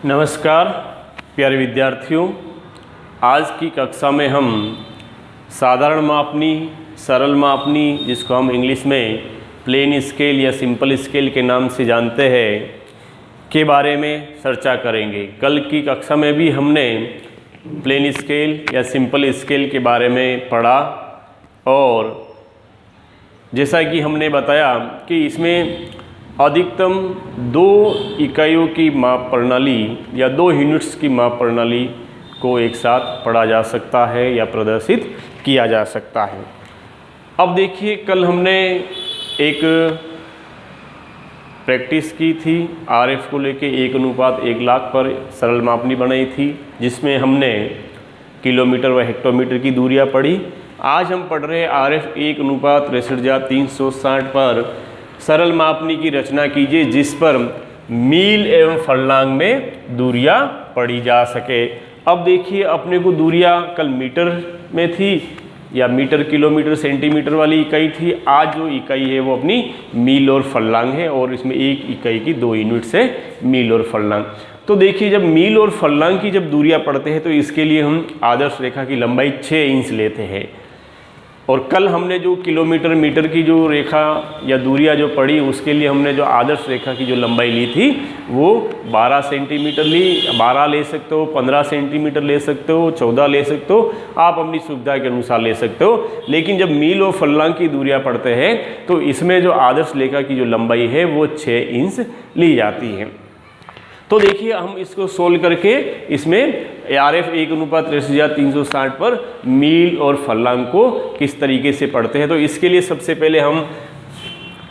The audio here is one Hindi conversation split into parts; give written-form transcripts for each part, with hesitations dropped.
नमस्कार प्यारे विद्यार्थियों, आज की कक्षा में हम साधारण मापनी, सरल मापनी, जिसको हम इंग्लिश में प्लेन स्केल या सिंपल स्केल के नाम से जानते हैं, के बारे में चर्चा करेंगे। कल की कक्षा में भी हमने प्लेन स्केल या सिंपल स्केल के बारे में पढ़ा और जैसा कि हमने बताया कि इसमें अधिकतम 2 इकाइयों की माप प्रणाली या 2 यूनिट्स की माप प्रणाली को एक साथ पढ़ा जा सकता है या प्रदर्शित किया जा सकता है। अब देखिए, कल हमने एक प्रैक्टिस की थी, आरएफ को लेके 1:1,00,000 पर सरल मापनी बनाई थी, जिसमें हमने किलोमीटर व हेक्टोमीटर की दूरियां पढ़ी। आज हम पढ़ रहे हैं आरएफ 1:6360 पर सरल मापनी की रचना कीजिए, जिस पर मील एवं फर्लांग में दूरियां पढ़ी जा सके। अब देखिए, अपने को दूरियां कल मीटर में थी या मीटर, किलोमीटर, सेंटीमीटर वाली इकाई थी। आज जो इकाई है वो अपनी मील और फर्लांग है और इसमें एक इकाई की 2 यूनिट्स है, मील और फर्लांग। तो देखिए, जब मील और फर्लांग की जब दूरियां पढ़ते हैं तो इसके लिए हम आदर्श रेखा की लंबाई 6 इंच लेते हैं। और कल हमने जो किलोमीटर, मीटर की जो रेखा या दूरियां जो पढ़ी, उसके लिए हमने जो आदर्श रेखा की जो लंबाई ली थी वो 12 सेंटीमीटर ली। 12 ले सकते हो, 15 सेंटीमीटर ले सकते हो, 14 ले सकते हो, आप अपनी सुविधा के अनुसार ले सकते हो। लेकिन जब मील और फर्लांग की दूरियां पढ़ते हैं तो इसमें जो आदर्श रेखा की जो लंबाई है वो 6 इंच ली जाती है। तो देखिए, हम इसको सोल्व करके इसमें आरएफ 1:6360 पर मील और फर्लांग को किस तरीके से पढ़ते हैं। तो इसके लिए सबसे पहले हम,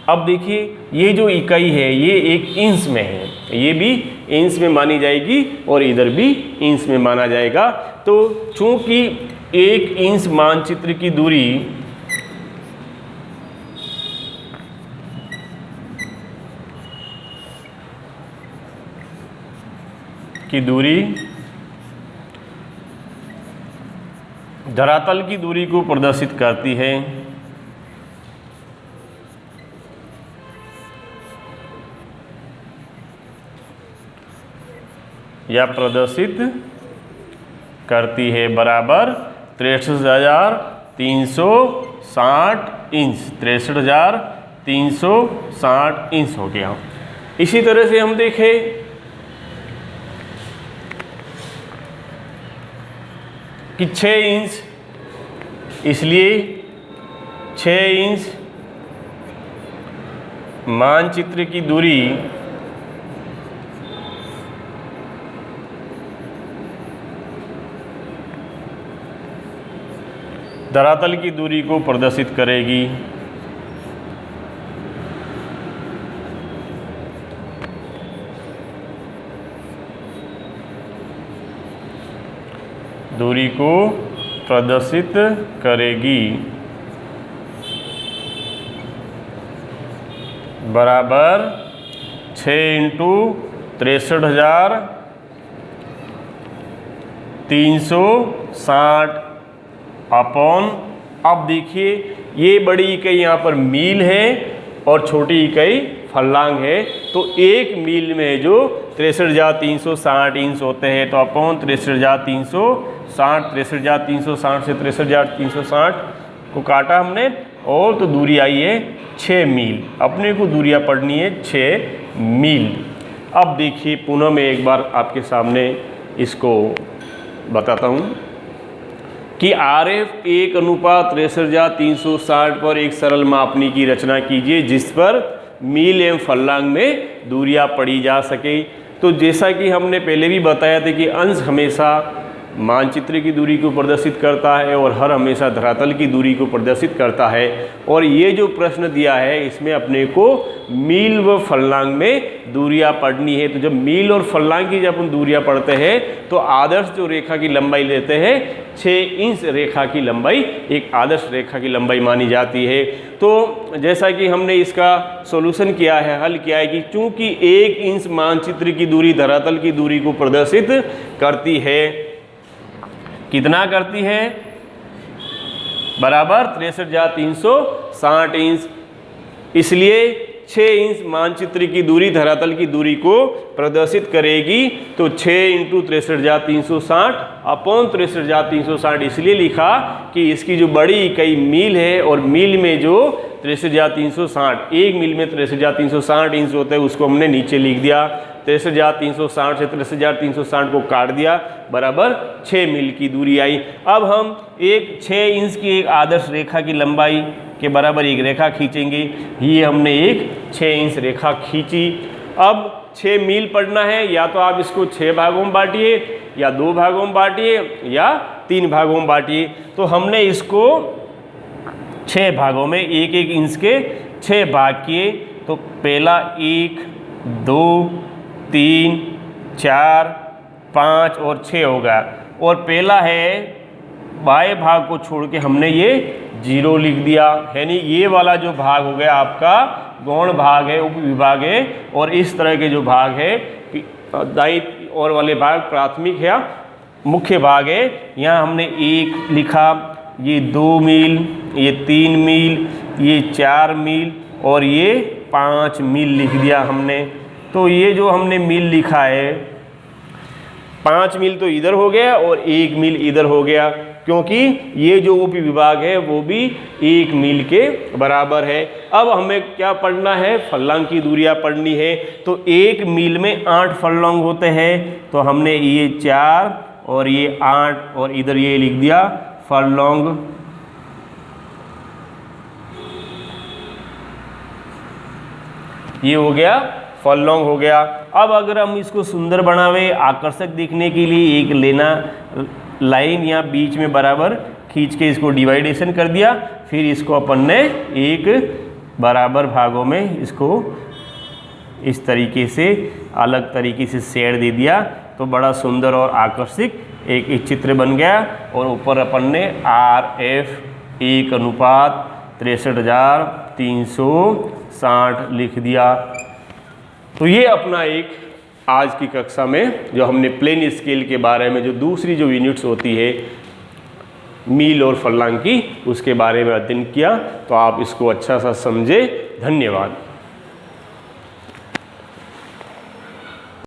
अब देखिए, ये जो इकाई है ये 1 इंच में है, ये भी इंच में मानी जाएगी और इधर भी इंच में माना जाएगा। तो चूंकि 1 इंच मानचित्र की दूरी धरातल की दूरी को प्रदर्शित करती है, या प्रदर्शित करती है, बराबर 63,360 इंच। 63,360 इंच हो गया। इसी तरह से हम देखें कि 6 इंच, इसलिए 6 इंच मानचित्र की दूरी धरातल की दूरी को प्रदर्शित करेगी। दूरी को प्रदर्शित करेगी, बराबर 6 × 63,360 अपॉन, अब देखिए ये बड़ी इकाई यहाँ पर मील है और छोटी इकाई फर्लांग है। तो 1 मील में जो 63,360 इंच होते हैं, तो अपॉन 63,360, 63,360 से 63,360 को काटा हमने और तो दूरी आई है 6 मील। अपने को दूरियां पढ़नी है 6 मील। अब देखिए, पुनः मैं एक बार आपके सामने इसको बताता हूँ कि आरएफ 1:6360 पर एक सरल मापनी की रचना कीजिए, जिस पर मील एवं फर्लांग में दूरियां पढ़ी जा सके। तो जैसा कि हमने पहले भी बताया था कि अंश हमेशा मानचित्र की दूरी को प्रदर्शित करता है और हर हमेशा धरातल की दूरी को प्रदर्शित करता है। और ये जो प्रश्न दिया है इसमें अपने को मील व फर्लांग में दूरियां पढ़नी है। तो जब मील और फर्लांग की जब हम दूरियां पढ़ते हैं तो आदर्श जो रेखा की लंबाई लेते हैं 6 इंच रेखा की लंबाई एक आदर्श रेखा की लंबाई मानी जाती है। तो जैसा कि हमने इसका सॉल्यूशन किया है, हल किया है कि चूंकि 1 इंच मानचित्र की दूरी धरातल की दूरी को प्रदर्शित करती है, कितना करती है, बराबर 63,360 इंच। इसलिए 6 इंच मानचित्र की दूरी धरातल की दूरी को प्रदर्शित करेगी। तो 6 इंटू 63,360 अपॉन 63,360 इसलिए लिखा कि इसकी जो बड़ी इकाई मील है और मील में जो 63,360 एक मील में 63,360 इंच होता है उसको हमने नीचे लिख दिया। 63,360 से 63,360 को काट दिया बराबर 6 मील की दूरी आई। अब हम एक 6 इंच की एक आदर्श रेखा की लंबाई के बराबर एक रेखा खींचेंगे। ये हमने एक 6 इंच रेखा खींची। अब 6 मील पढ़ना है, या तो आप इसको 6 भागों में बांटिए या 2 भागों में बांटिए या 3 भागों में बांटिए। तो हमने इसको 6 भागों में 1-1 इंच के 6 भाग किए। तो पहला 1, 2, 3, 4, 5 और 6 होगा। और पहला है बाएं भाग को छोड़ के हमने ये 0 लिख दिया, यानी ये वाला जो भाग हो गया आपका गौण भाग है, उप विभाग है। और इस तरह के जो भाग है दाईं ओर वाले भाग प्राथमिक है, मुख्य भाग है। यहाँ हमने 1 लिखा, ये 2 मील, ये 3 मील, ये 4 मील और ये 5 मील लिख दिया हमने। तो ये जो हमने मील लिखा है 5 मील तो इधर हो गया और 1 मील इधर हो गया, क्योंकि ये जो उप विभाग है वो भी 1 मील के बराबर है। अब हमें क्या पढ़ना है, फर्लॉन्ग की दूरियां पढ़नी है। तो 1 मील में 8 फर्लॉन्ग होते हैं। तो हमने ये 4 और ये 8 और इधर ये लिख दिया फर्लॉन्ग। ये हो गया फर्लॉन्ग हो गया। अब अगर हम इसको सुंदर बनावे, आकर्षक दिखने के लिए एक लेना लाइन यहाँ बीच में बराबर खींच के इसको डिवाइडेशन कर दिया। फिर इसको अपन ने एक बराबर भागों में इसको इस तरीके से अलग तरीके से शेड दे दिया। तो बड़ा सुंदर और आकर्षक एक चित्र बन गया। और ऊपर अपन ने RF 1:63,360 लिख दिया। तो ये अपना एक आज की कक्षा में जो हमने प्लेन स्केल के बारे में जो दूसरी जो यूनिट्स होती है मील और फर्लॉन्ग की, उसके बारे में अध्ययन किया। तो आप इसको अच्छा सा समझे। धन्यवाद।